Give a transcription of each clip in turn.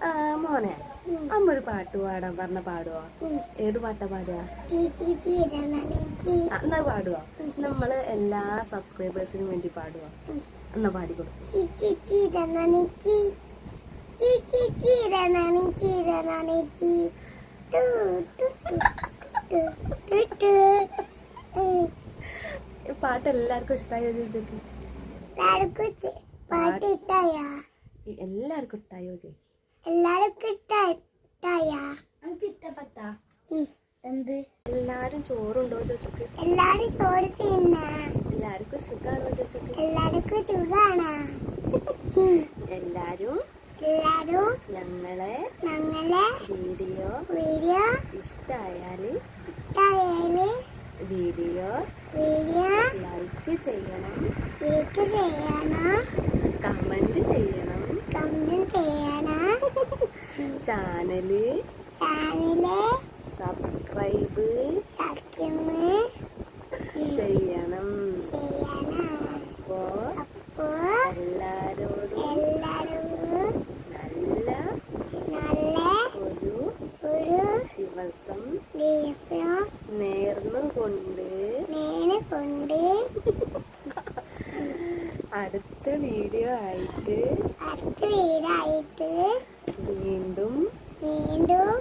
ആ മോനെ, അമ്മ ഒരു പാട്ട് പാടാൻ പറഞ്ഞ പാടുവോ? ഏത് പാട്ടാ പാടുക? എന്നാ പാടുവോ? നമ്മള് എല്ലാ സബ്സ്ക്രൈബേഴ്സിനും വേണ്ടി പാടുവോ? എന്നാ പാടിക്കൊടുക്കും. പാട്ട് എല്ലാവർക്കും ഇഷ്ടായോ ചോദിച്ചു? എല്ലാവർക്കും ഇഷ്ടായോ ചോദിക്കും? എന്ത് എല്ലാരും ചോറുണ്ടോ ചോദിച്ചു? എല്ലാരും ചോറ് തിന്ന. എല്ലാവർക്കും സുഖാണോ ചോദിച്ചു? എല്ലാവർക്കും സുഖാണ്. എല്ലാരും ഞങ്ങളെ വീഡിയോ ഇഷ്ടായാല് വീഡിയോ ലൈക്ക് ചെയ്യണം, കമന്റ് ചെയ്യണം, ചാനല് സബ്സ്ക്രൈബ് ചെയ്യണം. അപ്പോ എല്ലാരോടും നല്ല ഒരു ദിവസം നേർന്നുകൊണ്ട് അടുത്ത വീഡിയോ ആയിട്ട് വീണ്ടും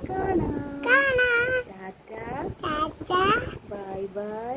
കാണാം. Tata, bye bye.